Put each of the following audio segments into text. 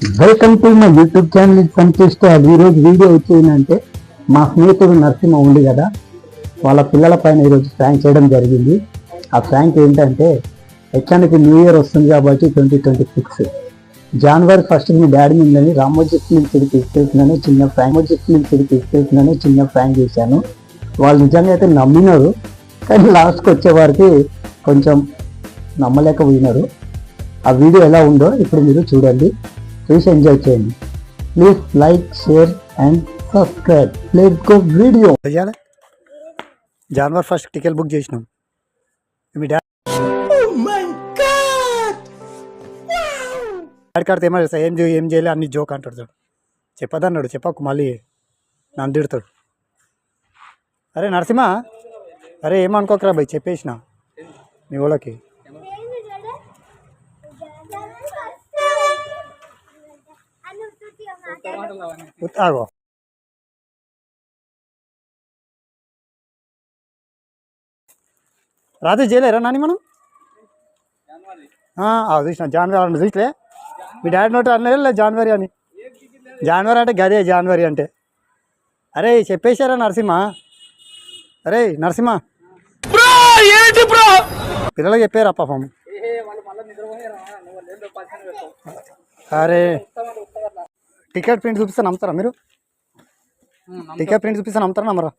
Welcome to my YouTube channel పనిచేస్తారు. ఈరోజు video వచ్చేందంటే మా స్నేహితుడు నరసింహ ఉంది కదా, వాళ్ళ పిల్లల పైన ఈరోజు ప్రాంక్ చేయడం జరిగింది. ఆ ప్రాంక్ ఏంటంటే, ఎట్లానికి న్యూ ఇయర్ వస్తుంది కాబట్టి 2026 జనవరి 1 మీ డాడీ ముందని రామోజీ ఫిల్మ్ సిటీ తీసుకెళ్తున్నాను చిన్న ప్రాంక్ చేశాను. వాళ్ళు నిజంగా అయితే నమ్మినారు, కానీ లాస్ట్కి వచ్చేవారికి కొంచెం నమ్మలేకపోయినారు. ఆ వీడియో ఎలా ఉందో ఇప్పుడు మీరు చూడండి, చూసి ఎంజాయ్ చేయండి. Please like, share and subscribe. Let's go video. January 1 ticket book చేసినాం. మీ డాడీ కాడితే ఏమన్నా ఏం చేయలే అన్ని జోక్ అంటాడు. చెప్పదన్నాడు, చెప్పకు మళ్ళీ నన్ను తిడతాడు. అరే నరసింహ, అరే ఏమనుకోకరా భయ్, చెప్పేసిన మీ వాళ్ళకి. ఆగో రాత్రి చేయలేరా నాని మనం? చూసిన జనవరి చూసలే, మీ డాడీ నోటి అనలే జనవరి అని. జనవరి అంటే గదే జనవరి అంటే. అరే చెప్పేశారా నరసింహ? అరే నరసింహ, పిల్లలకి చెప్పారా పాపం? అరే టికెట్ ప్రింట్ చూపిస్తే నమ్ముతారా మీరు? టికెట్ ప్రింట్ చూపిస్తే నమ్ముతారా నమ్మరా?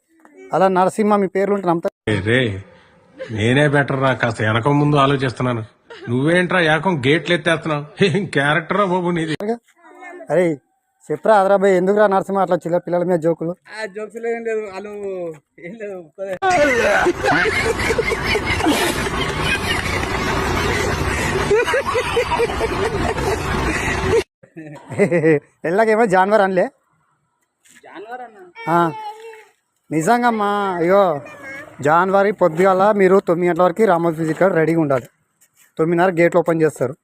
అలా నరసింహ మీ పేర్లు ఉంటే నమ్ముతారా? నేనే బెటర్ రా, కాస్త వెనక ముందు ఆలోచిస్తున్నాను. నువ్వేంట్రా ఏకం గేట్లు ఎత్తేస్తున్నావు? ఏం క్యారెక్టర్ రా బాబు నీది. అరే చెప్పరా అదరాబాయ్, ఎందుకురా నరసింహ అట్లా చిల్ల పిల్లల మీద జోకులు? ఎళ్ళకేమో జాన్వర్ అనలే. నిజంగమ్మా, అయ్యో జనవరి పొద్దుగాల మీరు 9 గంటల వరకు రామోజీ ఫిజిక్ రెడీగా ఉండాలి. 9:30 గేట్లు ఓపెన్ చేస్తారు.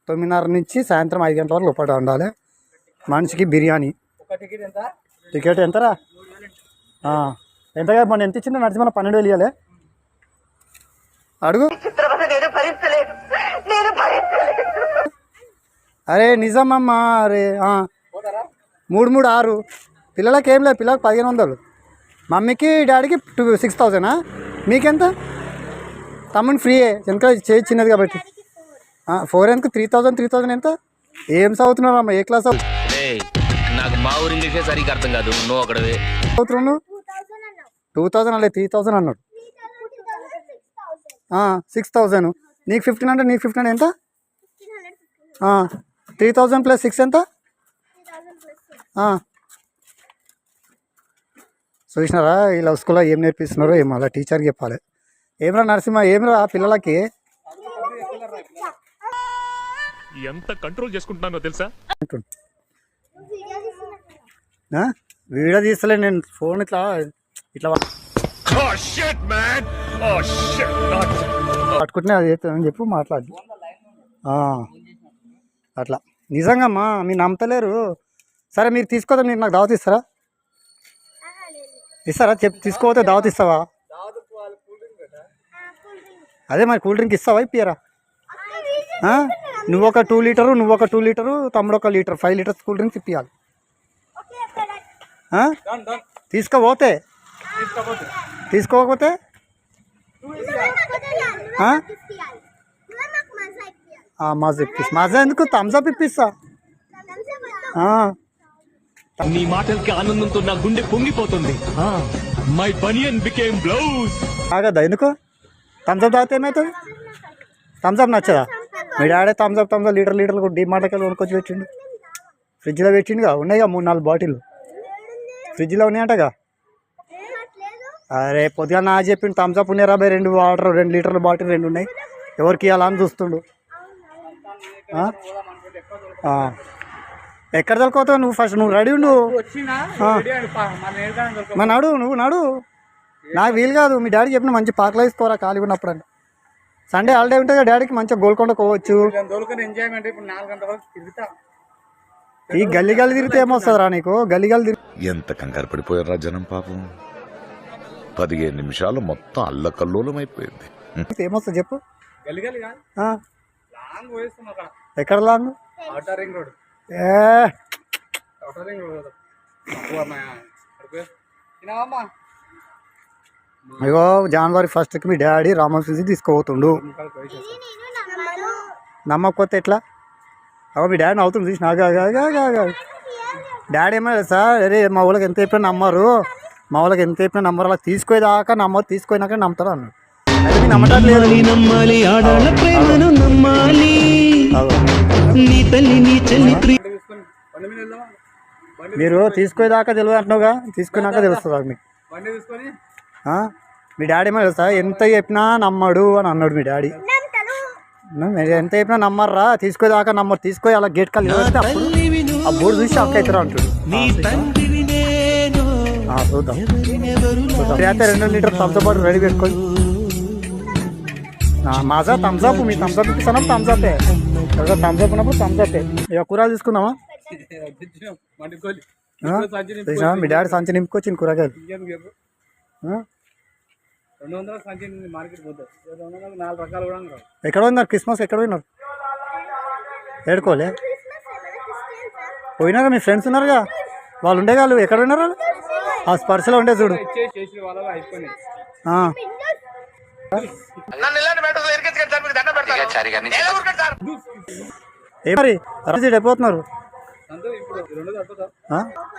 9:30 నుంచి సాయంత్రం 5 గంటల వరకు లోపల ఉండాలి. మనిషికి బిర్యానీ. టికెట్ ఎంతరా? ఎంతగా మన ఎంత ఇచ్చిందో నడిచి 12,000 ఇవ్వాలి. అడుగు. అరే నిజమమ్మా. అరే 3,3,6 పిల్లలకి ఏం లేదు, పిల్లలకి 1,500. మమ్మీకి డాడీకి 6,000. మీకెంత? తమ్ముని ఫ్రీయే, వెనక చేయి చిన్నది కాబట్టి. 4 ఎందుకు? 3,000 ఎంత? ఏం చదువుతున్నావు అమ్మ? ఏ క్లాస్ నాకు మా ఊరి ఇంగ్లీషే సరిగ్గా అర్థం కాదు. నువ్వు అక్కడ చదువుతున్నావు? 2,000 అలే, 3,000 అన్నాడు. 6,000. నీకు 1,500. నీకు 1,500 ఎంత? 3,000 + 6 ఎంత? చూసినారా ఈ లవ్ స్కూల్లో ఏం నేర్పిస్తున్నారో ఏమో, అలా టీచర్కి చెప్పాలి. ఏమరా నరసింహ, ఏమరా పిల్లలకి ఎంత కంట్రోల్ చేసుకుంటున్నానో తెలుసా? వీడియో తీస్తలే నేను, ఫోన్ ఇట్లా పట్టుకుంటున్నా. అది అని చెప్పు, మాట్లాడు. అట్లా నిజంగామ్మా మీరు నమ్మతలేరు. సరే మీరు తీసుకోదా, మీరు నాకు దావత్ ఇస్తారా? తీసుకోపోతే దావత్ ఇస్తావా? అదే మరి కూల్ డ్రింక్ ఇస్తావా? ఇప్పియరా? నువ్వు ఒక 2 లీటరు, తమ్ముడు 1 లీటర్, 5 లీటర్స్ కూల్ డ్రింక్స్ ఇప్పియాలి. తీసుకోకపోతే మాజా ఎందుకు? థమ్స్అప్ ఇప్పిస్తా. నీ మాటలకి ఆనందంతో నా గుండె పొంగిపోతుంది. My banian became blouse. ఆగదా ఎందుకు? థమ్స్అప్ తాగితే ఏమవుతుంది? థమ్స్అప్ నచ్చదా? మీ డాడీ థమ్స్అప్ లీటర్లు డీమార్ట్కి వెళ్ళి కొనుక్కొచ్చి పెట్టిండు, ఫ్రిడ్జ్లో పెట్టిండుగా. ఉన్నాయిగా 3-4 బాటిల్ ఫ్రిడ్జ్లో ఉన్నాయంటగా. అరే పొద్దుగా నా చెప్పిండు థమ్స్అప్ ఉన్నాయి రాబాయ్, 2 లీటర్ల బాటిల్ 2 ఉన్నాయి, ఎవరికి ఇవ్వాలా అని చూస్తుండు. ఎక్కడ దొరకవుతావు నువ్వు? ఫస్ట్ నువ్వు రెడీ ఉండు. నువ్వు నడు. నాకు వీలు కాదు. మీ డాడీ చెప్పిన మంచి పార్క్లో తీసుకోరా ఖాళీ ఉన్నప్పుడు అని. సండే హాలిడే ఉంటుంది డాడీకి, మంచిగా గోల్కొండ పోవచ్చు. ఈ గల్లీ తిరిగితే ఏమొస్తుందిరా నీకు? గల్లీ ఎంత కంగారు పడిపోయారా జనం పాపం. 15 నిమిషాలు మొత్తం అల్లకల్లోలం అయిపోయింది. ఏమొస్తుంది చెప్పు? ఎక్కడ లాంగ్? అయ్యో జనవరి 1కి మీ డాడీ రామోజీ తీసుకుపోతుండు. నమ్మకపోతే ఎట్లా? అవ మీ డాడీ నవ్వుతుంది చూసి నాకు డాడీ ఏమన్నా సార్ అరే మా వాళ్ళకి ఎంత చెప్పినా నమ్మరు, మా వాళ్ళకి ఎంత చెప్పినా నమ్మరు, అలా తీసుకుపోయేదాకా నమ్మరు, తీసుకుపోయినాక నమ్ముతారు అన్నాడు. అయితే మీరు నమ్మటం లేదు. నమ్మాలి ఆడాళ్ళ ప్రేమను నమ్మాలి నీ తల్లి నీ చెల్లి మీరు తీసుకుపోయేదాకా తెలియదు అంటున్నావుగా, తీసుకున్నాక తెలుస్తుంది మీకు. మీ డాడీ ఏమో తెలుసా ఎంత చెప్పినా నమ్మడు అని అన్నాడు మీ డాడీ. ఎంత చెప్పినా నమ్మర్రా, తీసుకుపోయేదాకా నమ్మరు, తీసుకొని అలా గేట్ కాల్ అప్పుడు ఆ బోర్డు చూసి షాక్ అవుతారా అంటాడు. చూద్దాం అయితే 2 లీటర్ థమ్స్అప్ బాటిల్ రెడీ పెట్టుకొని మాజా థమ్స్అప్ మీ థమ్స్అప్ ఇస్తాను థమ్స్అప్పే థమ్స్అప్ ఉన్నప్పుడు థమ్స్అప్పే. ఇక కూరగాయలు తీసుకుందామా? మీ డాడీ సంచి నింపుకొచ్చింది కూరగాయలు. ఎక్కడ పోయినారు క్రిస్మస్? ఎక్కడ పోయినారు? ఏడుకోలే పోయినారా? మీ ఫ్రెండ్స్ ఉన్నారుగా, వాళ్ళు ఉండే వాళ్ళు ఎక్కడ పోయినారు? వాళ్ళు ఆ స్పర్శలో ఉండే చూడు. ఏ మరి ఎడిపోతున్నారు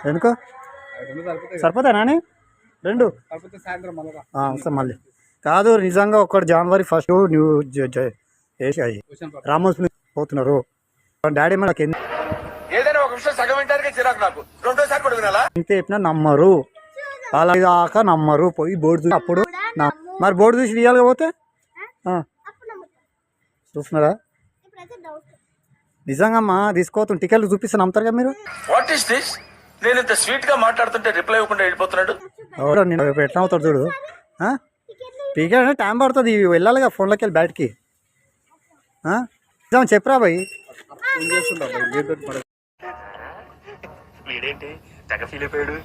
ఎందుకో సరిపోతానా? 2 సార్ మళ్ళీ కాదు నిజంగా ఒకటి జనవరి 1 న్యూ రామోస్ పోతున్నారు. డాడీ మనకి ఎంత చెప్పినా నమ్మరు, అలా దాకా నమ్మరు. పోయి బోర్డు చూసి అప్పుడు మరి బోర్డు చూసి తీయాలి పోతే చూస్తున్నారా? నిజంగా అమ్మా తీసుకోవద్దు, టికెట్లు చూపిస్తాను నమ్ముతారు కదా మీరు. What is this? నేను ఇంత స్వీట్ గా మాట్లాడుతుంటే రిప్లై ఇవ్వకుండా వెళ్ళిపోతున్నాడు. నేను ఎట్లా అవుతాడు చూడు. టికెట్ అంటే టైం పడుతుంది, వెళ్ళాలిగా ఫోన్లోకి వెళ్ళి బయటికి. చెప్పరా భయ్? వీడేంటి తెగ ఫీల్ అయిపోయాడు.